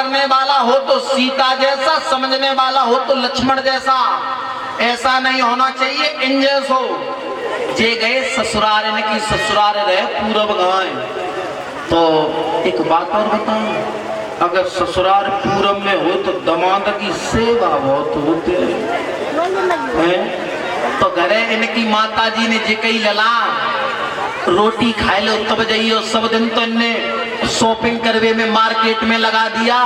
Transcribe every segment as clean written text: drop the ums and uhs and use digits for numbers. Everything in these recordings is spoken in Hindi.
करने वाला हो तो सीता जैसा, समझने वाला हो तो लक्ष्मण जैसा। ऐसा नहीं होना चाहिए इन जैसो। जे गए ससुराल, इनकी ससुराल रहे पूरब गाय। तो एक बात और बताऊं, अगर ससुराल पूरब में हो तो दामाद की सेवा बहुत होती है। तो घरे इनकी माता जी ने जे कही लला रोटी खाए लो तब जाइयो। सब दिन तो इनने शॉपिंग करवे में मार्केट में लगा दिया,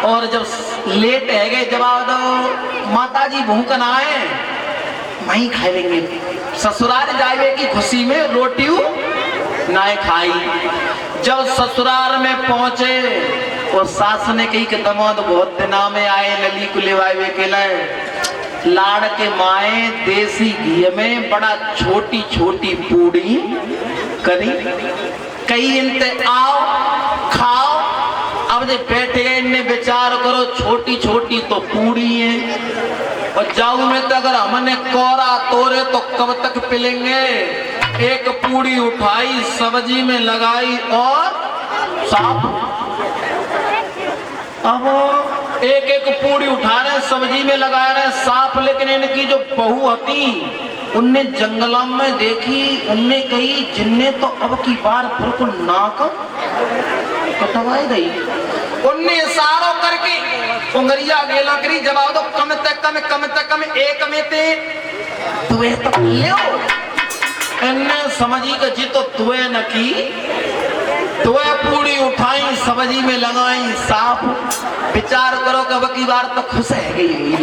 और जब लेट है गए जवाब दो माता जी भूख ना आए वहीं खा लेंगे। ससुराल जाए की खुशी में रोटी ना खाई। जब ससुराल में पहुंचे और सास ने कही कि दमाद बहुत दिना में आए लली को लेवाए के लिए। लाड़ के माए देसी घी में बड़ा छोटी छोटी पूड़ी करी, कई इनते आओ खाओ। अब जब बैठे गए इनने विचार करो छोटी छोटी तो पूड़ी है, और जाऊ में तो अगर हमने कोरा तोरे तो कब तक पिलेंगे। एक पूड़ी उठाई सब्जी में लगाई और साफ। अब एक एक पूड़ी उठा रहे सब्जी में लगा रहे साफ। लेकिन इनकी जो बहू हती उनने जंगलों में देखी, उनने कही जिनने तो अब की बार बिल्कुल नाक कटवाई गई। उनने इशारों करके उंगरिया गेला करी जवाब दो कम तक एक में ते तुए तो ले इनने समझी कि जी तो तुए न की। तुए पूड़ी उठाई सब्जी में लगाई साफ। विचार करो कि अब की बार तो खुश है गई।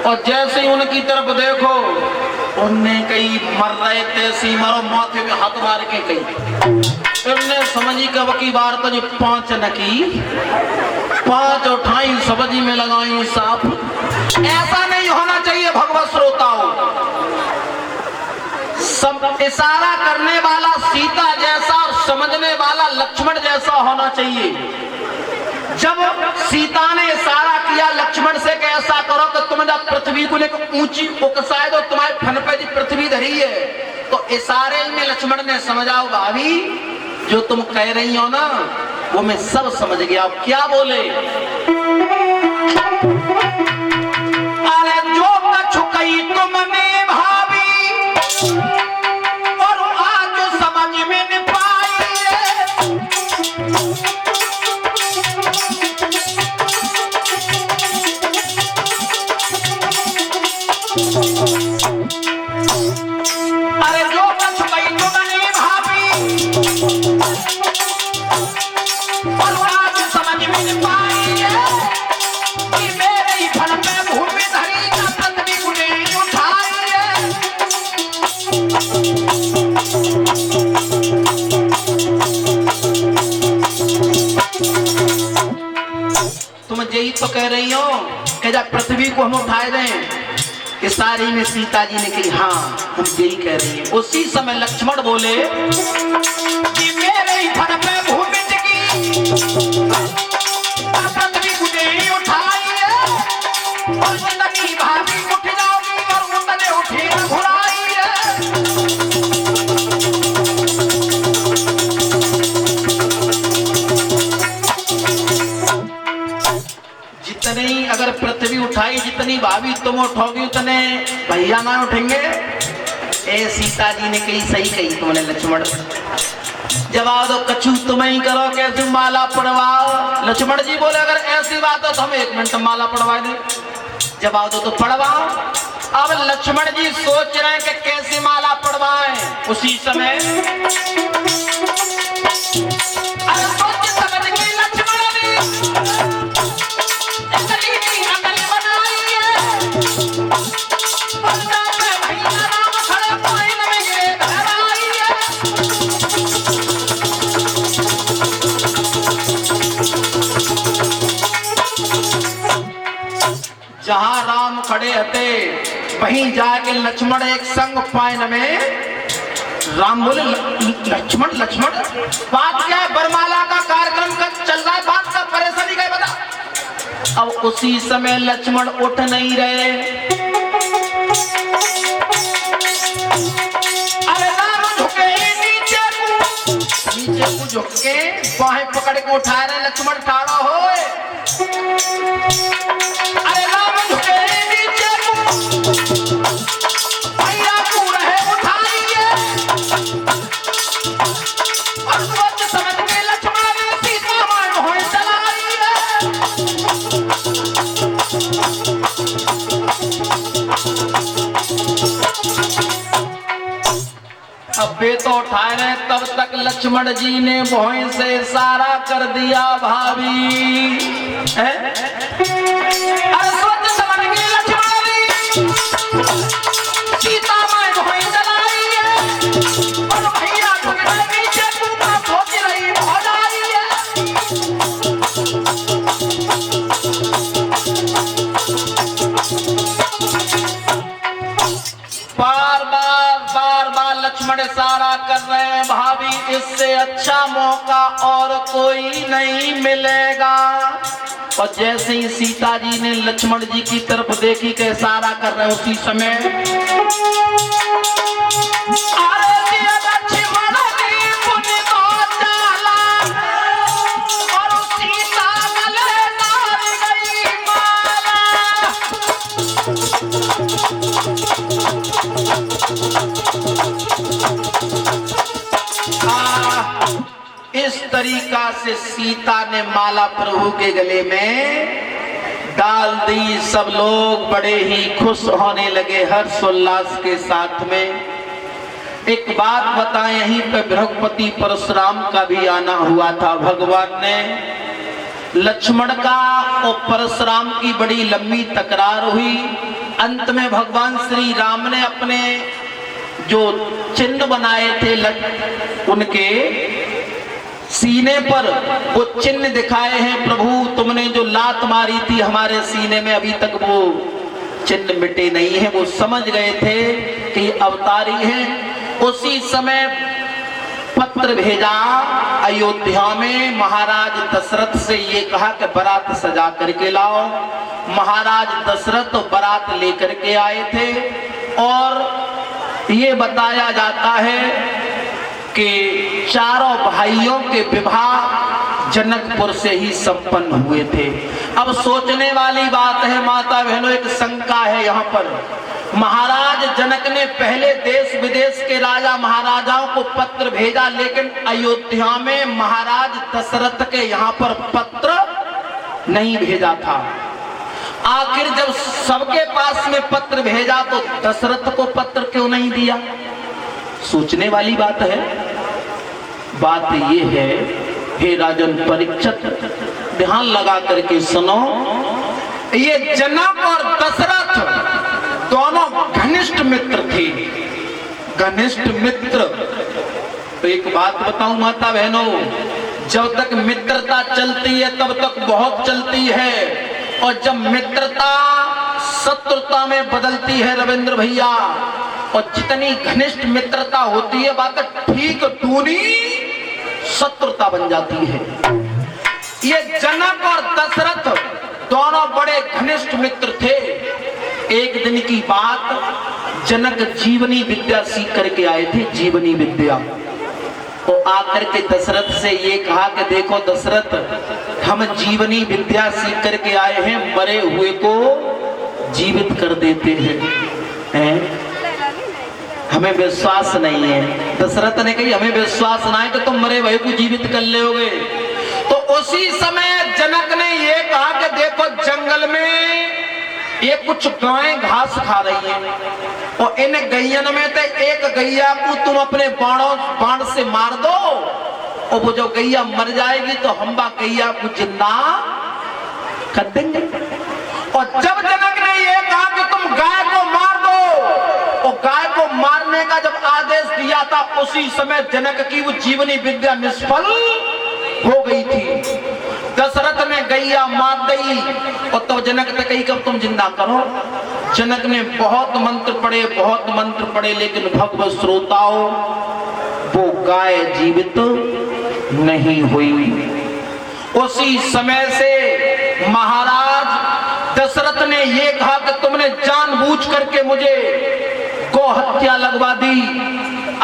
और जैसे ही उनकी तरफ देखो उनने कही मर रहे तैसी मरो, माथे में हाथ मार के कही। इनने समझी कि अब की बार तो जो 5 न की 5 उठाई सब्जी में लगाई साफ। ऐसा नहीं होना चाहिए भगवत श्रोताओं। सब इशारा करने वाला सीता जैसा और समझने वाला लक्ष्मण जैसा होना चाहिए। जब सीता ने इशारा किया लक्ष्मण से कि ऐसा करो कि तुम जब पृथ्वी को लेकर ऊंची उकसाए दो, तुम्हारे फन पे जी पृथ्वी धरी है, तो इशारे में लक्ष्मण ने समझाओ भाभी जो तुम कह रही हो ना वो मैं सब समझ गया। अब क्या बोले, अरे जो कछु कही तुमने भाभी और आज समझ में न पाई। अरे जो कछु कही तुमने भाभी और आज समझ में न पाई कि मेरे ही फल पे भूमि धरी का पत्नी गुने उठाई। तुम यही तो कह रही हो कि जब पृथ्वी को हम उठाए दें। इस सारी में सीता जी ने कही हाँ हम यही कह रही हैं। उसी समय लक्ष्मण बोले कि मेरे ही फन पे भूमि टिकी पृथ्वी गुने उठाई और उतनी भाभी उठ जाओगी और उतने उठे न घुराई। जितनी अगर पृथ्वी उठाई जितनी भाभी तुम उठोगी उतने भैया ना उठेंगे। ए सीता जी ने कही सही कही तुमने लक्ष्मण। जवाब दो कछु तुम ही करो कैसे माला पड़वाओ। लक्ष्मण जी बोले अगर ऐसी बात हो तो हम 1 मिनट माला पड़वा दें। जवाब दो तो पड़वाओ। अब लक्ष्मण जी सोच रहे हैं कि कैसे माला पड़वाएं। उसी समय अरे सोच समझ के लक्ष्मण ने जहां राम खड़े हते वहीं जाके लक्ष्मण एक संग पायन में राम बोले लक्ष्मण लक्ष्मण बात क्या है। बरमाला का कार्यक्रम का चल रहा है, बात का परेशानी क्या बता। अब उसी समय लक्ष्मण उठ नहीं रहे। अरे राम झुके नीचे को झुक के बाहें पकड़ के उठा रहे। लक्ष्मण ठाड़ा हो वे तो उठाए रहे, तब तक लक्ष्मण जी ने भौं से इशारा कर दिया भाभी। अरे सोच समझ गई लक्ष्मण जी, सीता माँ भौं चलाई है और भैया नीचे पूरा सोच रही हो जाई है। बार बार लक्ष्मण इशारा कर रहे हैं, भाभी इससे अच्छा मौका और कोई नहीं मिलेगा। और जैसे ही सीता जी ने लक्ष्मण जी की तरफ देखी के इशारा कर रहे हैं, उसी समय इस तरीका से सीता ने माला प्रभु के गले में डाल दी। सब लोग बड़े ही खुश होने लगे हर्षोल्लास के साथ में। एक बात बताएं, यहीं पे बृहस्पति परशुराम का भी आना हुआ था। भगवान ने लक्ष्मण का और परशुराम की बड़ी लंबी तकरार हुई। अंत में भगवान श्री राम ने अपने जो चिन्ह बनाए थे उनके सीने पर वो चिन्ह दिखाए हैं। प्रभु तुमने जो लात मारी थी हमारे सीने में, अभी तक वो चिन्ह मिटे नहीं है। वो समझ गए थे कि अवतारी हैं। उसी समय पत्र भेजा अयोध्या में, महाराज दशरथ से ये कहा कि बारात सजा करके लाओ। महाराज दशरथ बारात लेकर के आए थे और ये बताया जाता है कि चारों भाइयों के विवाह जनकपुर से ही संपन्न हुए थे। अब सोचने वाली बात है माता बहनों, एक शंका है यहाँ पर। महाराज जनक ने पहले देश विदेश के राजा महाराजाओं को पत्र भेजा, लेकिन अयोध्या में महाराज दशरथ के यहाँ पर पत्र नहीं भेजा था। आखिर जब सबके पास में पत्र भेजा तो दशरथ को पत्र क्यों नहीं दिया? सोचने वाली बात है। बात ये है, हे राजन परीक्षित, ध्यान लगा करके सुनो। ये जनक और दशरथ दोनों घनिष्ठ मित्र थे। घनिष्ठ मित्र। तो एक बात बताऊं माता बहनों, जब तक मित्रता चलती है तब तक बहुत चलती है, और जब मित्रता शत्रुता में बदलती है रविंद्र भैया, और जितनी घनिष्ठ मित्रता होती है बात ठीक दूनी शत्रुता बन जाती है। ये जनक और दशरथ दोनों बड़े घनिष्ठ मित्र थे। एक दिन की बात, जनक जीवनी विद्या सीख करके आए थे। जीवनी विद्या तो आकर के दशरथ से ये कहा कि देखो दशरथ, हम जीवनी विद्या सीख करके आए हैं, मरे हुए को जीवित कर देते हैं। हमें विश्वास नहीं है। दशरथ ने कही हमें विश्वास ना है कि तुम मरे हुए को जीवित कर लोगे। तो उसी समय जनक ने ये कहा कि देखो जंगल में ये कुछ गायें घास खा रही हैं, और इन गैयन में तो एक गैया को तुम अपने बाण से मार दो, और वो जो गैया मर जाएगी तो हम बा गैया को जिंदा कर देंगे। और जब जनक ने ये कहा कि तुम गाय को मार दो, और गाय को मारने का जब आदेश दिया था, उसी समय जनक की वो जीवनी विद्या निष्फल हो गई थी। दशरथ ने गैया मार दी, और तब जनक ने कही कब तुम जिंदा करो। जनक ने बहुत मंत्र पढ़े, लेकिन भगवत श्रोताओं वो गाय जीवित नहीं हुई। उसी समय से महाराज दशरथ ने ये कहा कि तुमने जानबूझ करके मुझे गौ हत्या लगवा दी।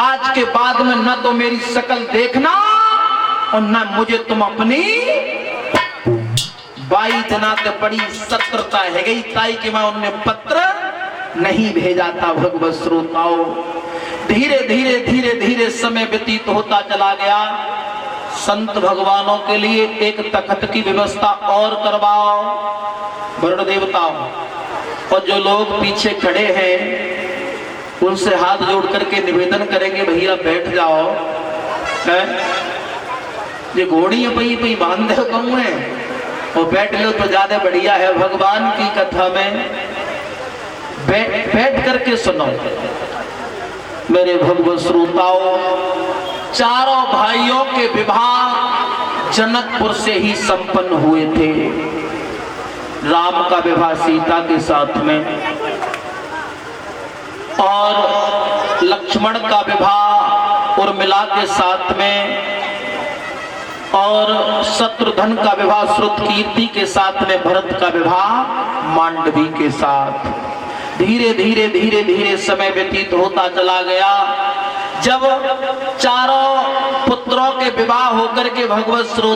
आज के बाद में न तो मेरी शक्ल देखना और न मुझे तुम अपनी बाई जनाते बड़ी शत्रुता है गई ताई कि मैं उन्हें पत्र नहीं भेजा था। भगवत श्रोताओं, धीरे धीरे धीरे धीरे समय व्यतीत होता चला गया। संत भगवानों के लिए एक तख्त की व्यवस्था और करवाओ वरुण देवताओं, और जो लोग पीछे खड़े हैं उनसे हाथ जोड़ करके निवेदन करेंगे, भैया बैठ जाओ, है ये घोड़ी पई पई बांध दे कहूँ है और बैठ लो तो ज्यादा बढ़िया है। भगवान की कथा में बैठ करके सुनो मेरे भगवत श्रोताओं। चारों भाइयों के विवाह जनकपुर से ही संपन्न हुए थे। राम का विवाह सीता के साथ में और लक्ष्मण का विवाह उर्मिला के साथ में और शत्रुघ्न का विवाह श्रुतकीर्ति के साथ में, भरत का विवाह मांडवी के साथ। धीरे धीरे धीरे धीरे समय व्यतीत होता चला गया। जब चारों पुत्रों के विवाह होकर के भगवत श्रोता